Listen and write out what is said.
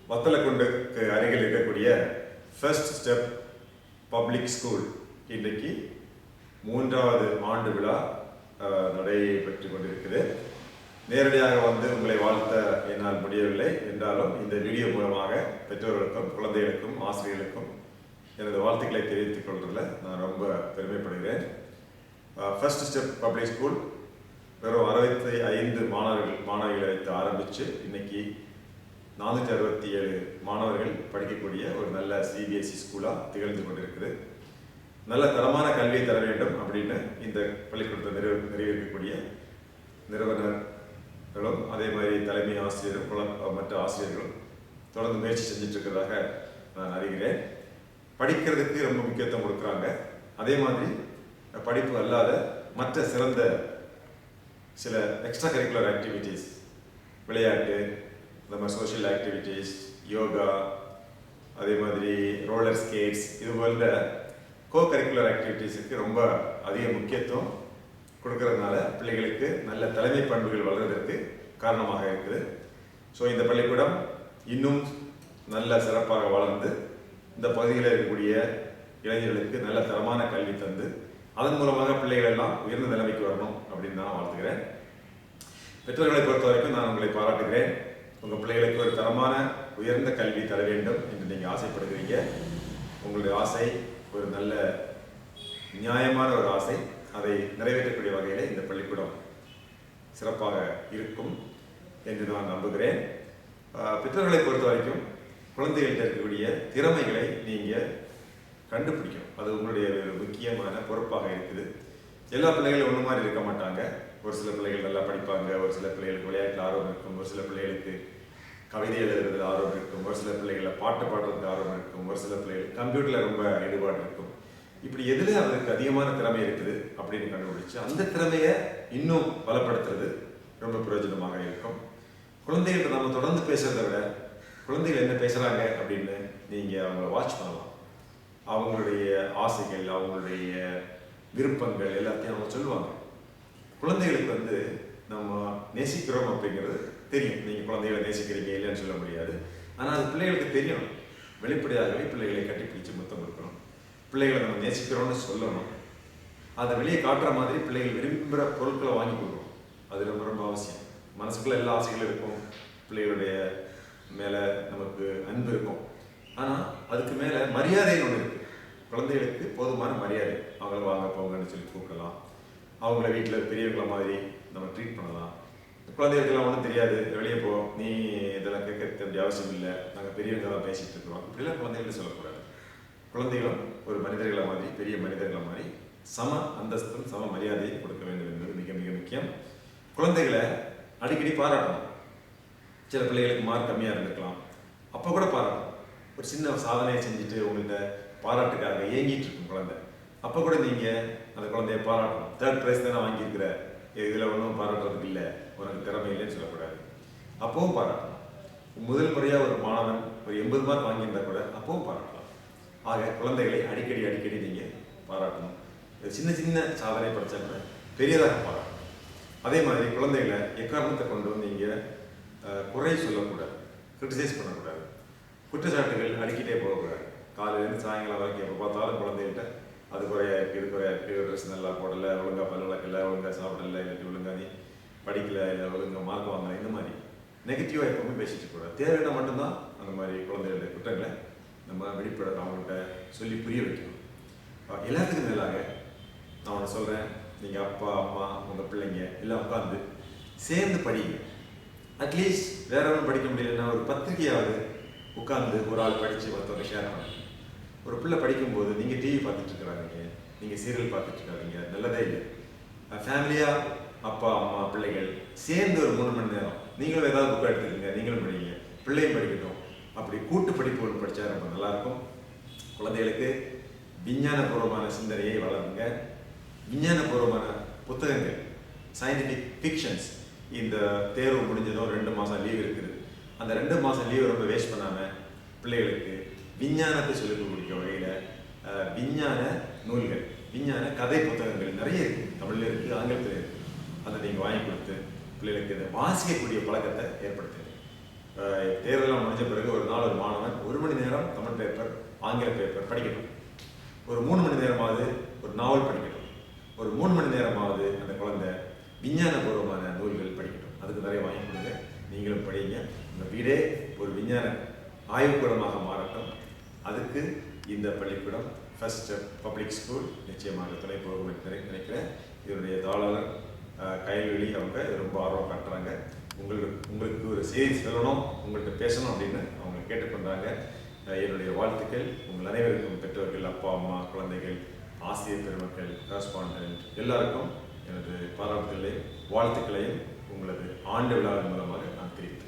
வத்தலக்குண்டுக்கு அருகில் இருக்கக்கூடிய first step public school இன்றைக்கு 3வது ஆண்டு விழா நடைபெற்று கொண்டிருக்குது. நேரடியாக வந்து உங்களை வாழ்த்த என்னால் முடியவில்லை என்றாலும் இந்த வீடியோ மூலமாக பெற்றோர்களுக்கும் குழந்தைகளுக்கும் ஆசிரியர்களுக்கும் எனது வாழ்த்துக்களை தெரிவித்துக் கொள்வதில் நான் ரொம்ப பெருமைப்படுகிறேன். ஃபர்ஸ்ட் ஸ்டெப் பப்ளிக் ஸ்கூல் வெறும் 65 மாணவிகளை வைத்து ஆரம்பித்து இன்னைக்கு 467 மாணவர்கள் படிக்கக்கூடிய ஒரு நல்ல சிபிஎஸ்இ ஸ்கூலாக திகழ்ந்து கொண்டிருக்குது. நல்ல தரமான கல்வியை தர வேண்டும் அப்படின்னு இந்த பள்ளிக்கூடத்தை நிறைவேற்றக்கூடிய நிறுவனர்களும் அதே மாதிரி தலைமை ஆசிரியரும் மற்ற ஆசிரியர்களும் தொடர்ந்து முயற்சி செஞ்சுட்டு இருக்கிறதாக நான் அறிகிறேன். படிக்கிறதுக்கு ரொம்ப முக்கியத்துவம் கொடுக்குறாங்க. அதே மாதிரி படிப்பு அல்லாத மற்ற சிறந்த சில எக்ஸ்ட்ரா கரிக்குலர் ஆக்டிவிட்டீஸ், விளையாட்டு, நம்ம சோஷியல் ஆக்டிவிட்டீஸ், யோகா, அதே மாதிரி ரோலர் ஸ்கேட்ஸ், இது போன்ற கோ கரிக்குலர் ஆக்டிவிட்டீஸுக்கு ரொம்ப அதிக முக்கியத்துவம் கொடுக்கறதுனால பிள்ளைகளுக்கு நல்ல தலைமை பண்புகள் வளர்வதற்கு காரணமாக இருக்குது. ஸோ இந்த பள்ளிக்கூடம் இன்னும் நல்ல சிறப்பாக வளர்ந்து இந்த பகுதியில் இருக்கக்கூடிய இளைஞர்களுக்கு நல்ல தரமான கல்வி தந்து அதன் மூலமாக பிள்ளைகள் எல்லாம் உயர்ந்த நிலைமைக்கு வரணும் அப்படின்னு நான் வாழ்த்துக்கிறேன். பெற்றோர்களை பொறுத்த வரைக்கும் நான் உங்களை பாராட்டுகிறேன். உங்கள் பிள்ளைகளுக்கு ஒரு தரமான உயர்ந்த கல்வி தர வேண்டும் என்று நீங்கள் ஆசைப்படுகிறீங்க. உங்களுடைய ஆசை ஒரு நல்ல நியாயமான ஒரு ஆசை. அதை நிறைவேற்றக்கூடிய வகையில் இந்த பள்ளிக்கூடம் சிறப்பாக இருக்கும் என்று நான் நம்புகிறேன். பெற்றோர்களை பொறுத்த வரைக்கும் குழந்தைகள்கிட்ட இருக்கக்கூடிய திறமைகளை நீங்கள் கண்டுபிடிக்கணும். அது உங்களுடைய முக்கியமான பொறுப்பாக இருக்குது. எல்லா பிள்ளைகளும் ஒன்று மாதிரி இருக்க மாட்டாங்க. ஒரு சில பிள்ளைகள் நல்லா படிப்பாங்க, ஒரு சில பிள்ளைகளுக்கு விளையாட்டில் ஆர்வம் இருக்கும், ஒரு சில பிள்ளைகளுக்கு கவிதை எழுதுறது ஆர்வம் இருக்கும், ஒரு சில பிள்ளைகளில் பாட்டு பாடுறதுக்கு ஆர்வம் இருக்கும், ஒரு சில பிள்ளைகளுக்கு கம்ப்யூட்டரில் ரொம்ப ஈடுபாடு இருக்கும். இப்படி எதில் அவருக்கு அதிகமான திறமை இருக்குது அப்படின்னு கண்டுபிடிச்சு அந்த திறமையை இன்னும் பலப்படுத்துறது ரொம்ப பிரயோஜனமாக இருக்கும். குழந்தைகள்கிட்ட நம்ம தொடர்ந்து பேசுறதை விட குழந்தைகள் என்ன பேசுகிறாங்க அப்படின்னு நீங்கள் அவங்கள வாட்ச் பண்ணலாம். அவங்களுடைய ஆசைகள், அவங்களுடைய விருப்பங்கள் எல்லாத்தையும் அவங்க சொல்லுவாங்க. குழந்தைகளுக்கு வந்து நம்ம நேசிக்கிறோம் அப்படிங்கிறது தெரியும். நீங்கள் குழந்தைகளை நேசிக்கிறீங்க இல்லைன்னு சொல்ல முடியாது. ஆனால் அது பிள்ளைகளுக்கு தெரியும். வெளிப்படையாகவே பிள்ளைகளை கட்டிப்பிடிச்சு முத்தம் கொடுக்கணும். பிள்ளைகளை நம்ம நேசிக்கிறோம்னு சொல்லணும். அதை வெளியே காட்டுற மாதிரி பிள்ளைகள் விரும்புகிற பொருட்களை வாங்கி கொடுக்கணும். அது ரொம்ப ரொம்ப அவசியம். மனசுக்குள்ள எல்லா ஆசைகளும் இருக்கும். பிள்ளைகளுடைய மேலே நமக்கு அன்பு இருக்கும். ஆனால் அதுக்கு மேலே மரியாதைன்னு ஒன்று இருக்குது. குழந்தைகளுக்கு போதுமான மரியாதை. அவங்கள வாங்க போங்கன்னு சொல்லி கூப்பிடலாம். அவங்கள வீட்டில் பெரியவங்கள மாதிரி நம்ம ட்ரீட் பண்ணலாம். குழந்தைகளுக்கெல்லாம் ஒன்றும் தெரியாது, வெளியே போ, நீ இதெல்லாம் கேட்கறது அப்படி அவசியம் இல்லை, நாங்கள் பெரியவங்க தான் பேசிகிட்டு இருக்கிறோம், இப்படிலாம் குழந்தைகள் சொல்லக்கூடாது. குழந்தைகளும் ஒரு மனிதர்களை மாதிரி, பெரிய மனிதர்களை மாதிரி சம அந்தஸ்தும் சம மரியாதையும் கொடுக்க வேண்டும் என்பது மிக மிக முக்கியம். குழந்தைகளை அடிக்கடி பாராட்டணும். சில பிள்ளைகளுக்கு மார்க் கம்மியாக இருந்திருக்கலாம், அப்போ கூட பாராட்டணும். ஒரு சின்ன சாதனையை செஞ்சுட்டு உங்கள்கிட்ட பாராட்டுக்காக ஏங்கிட்டு இருக்கும் குழந்தை, அப்போ கூட நீங்கள் அந்த குழந்தைய பாராட்டணும். 3rd ப்ரைஸ் தானே வாங்கியிருக்கிற, இதில் ஒன்றும் பாராட்டுறதுக்கு இல்லை, உனக்கு திறமை இல்லைன்னு சொல்லக்கூடாது. அப்பவும் பாராட்டணும். முதல் முறையாக ஒரு மாணவன் ஒரு 80 மார்க் வாங்கியிருந்தா கூட அப்பவும் பாராட்டலாம். ஆக குழந்தைகளை அடிக்கடி நீங்கள் பாராட்டணும். சின்ன சின்ன சாதனை படித்தா கூட பெரியதாக பாராட்டணும். அதே மாதிரி குழந்தைகளை எக்காரணத்தை கொண்டு நீங்கள் குறை சொல்லக்கூடாது, கிரிட்டிசைஸ் பண்ணக்கூடாது. குற்றச்சாட்டுகள் அடிக்கிட்டே போகக்கூடாது. காலையிலேருந்து சாயங்காலம் வரைக்கும் எப்போ பார்த்தாலும் குழந்தைகிட்ட அது குறையா இருக்குது, இது குறையா இருக்குது, ட்ரெஸ் நல்லா போடலை, ஒழுங்காக பல் விளக்கலை, ஒழுங்காக சாப்பிடலை, இல்லாட்டி ஒழுங்காக நீ படிக்கலை, இல்லை ஒழுங்காக மார்க் வாங்கலை, இந்த மாதிரி நெகட்டிவாக எப்பவுமே பேசிட்டு கூடாது. தேவையான மட்டும்தான் அந்த மாதிரி குழந்தைகளுடைய குற்றங்களை நம்ம வெளிப்பட அவங்கள்ட்ட சொல்லி புரிய வைக்கணும். எல்லாத்துக்கும் மேலாக நான் ஒன்று சொல்கிறேன், நீங்கள் அப்பா அம்மா உங்கள் பிள்ளைங்க எல்லாம் உட்காந்து சேர்ந்து படிங்க. அட்லீஸ்ட் வேற ஒன்றும் படிக்க முடியலன்னா ஒரு பத்திரிகையாவது உட்காந்து ஒரு ஆள் படித்து மற்றவங்க ஷேர் பண்ணுங்க. ஒரு பிள்ளை படிக்கும்போது நீங்கள் டிவி பார்த்துட்டு இருக்கிறாங்க, நீங்கள் சீரியல் பார்த்துட்டு இருக்காதீங்க, நல்லதே இல்லை. ஃபேமிலியாக அப்பா அம்மா பிள்ளைகள் சேர்ந்து ஒரு 3 மணி நேரம் நீங்களும் ஏதாவது புக்கை எடுத்துக்கங்க, நீங்களும் படிங்க, பிள்ளையும் படிக்கட்டும். அப்படி கூட்டு படிப்பு ஒன்று படித்தா ரொம்ப நல்லாயிருக்கும். குழந்தைகளுக்கு விஞ்ஞானபூர்வமான சிந்தனையை வளருங்க. விஞ்ஞானபூர்வமான புத்தகங்கள், சயின்டிஃபிக் ஃபிக்ஷன்ஸ். இந்த தேர்வு முடிஞ்சதும் 2 மாதம் லீவ் இருக்குது. அந்த 2 மாதம் லீவை ரொம்ப வேஸ்ட் பண்ணாமல் பிள்ளைகளுக்கு விஞ்ஞானத்தை சொல்லிக் கொடுக்க வகையில் விஞ்ஞான நூல்கள், விஞ்ஞான கதை புத்தகங்கள் நிறைய இருக்குது. தமிழில் இருக்குது, ஆங்கிலத்தில் இருக்குது. அதை நீங்கள் வாங்கி கொடுத்து பிள்ளைகளுக்கு இதை வாசிக்கக்கூடிய பழக்கத்தை ஏற்படுத்துங்க. தேர்தலாம் முடிஞ்ச பிறகு ஒரு நாள் ஆங்கில பேப்பர் படிக்கட்டும். ஒரு 3 மணி நேரமாவது ஒரு நாவல் படிக்கட்டும். ஒரு 3 மணி நேரமாவது அந்த குழந்தை விஞ்ஞானபூர்வமான நூல்கள் படிக்கட்டும். அதுக்கு நிறைய வாங்கி கொடுங்க. நீங்களும் படிங்க. உங்கள் வீடே ஒரு விஞ்ஞான ஆய்வுக்கூடமாக மாறட்டும். அதுக்கு இந்த பள்ளிக்கூடம் ஃபர்ஸ்ட் ஸ்டெப் பப்ளிக் ஸ்கூல் நிச்சயமாக துணை போகும் நினைக்கிறேன். இதனுடைய தாளர் கைல்வெளி அவங்க ரொம்ப ஆர்வம் காட்டுறாங்க. உங்களுக்கு ஒரு செய்தி சொல்லணும், உங்கள்கிட்ட பேசணும் அப்படின்னு அவங்க கேட்டுக்கொண்டாங்க. என்னுடைய வாழ்த்துக்கள் உங்கள் அனைவருக்கும், பெற்றோர்கள், அப்பா அம்மா, குழந்தைகள், ஆசிரியர் பெருமக்கள், கரஸ்பாண்டன்ட் எல்லாருக்கும் எனது பாராட்டுகளையும் வாழ்த்துக்களையும் உங்களது ஆண்டு விழாவின் மூலமாக நான் தெரிவித்தேன்.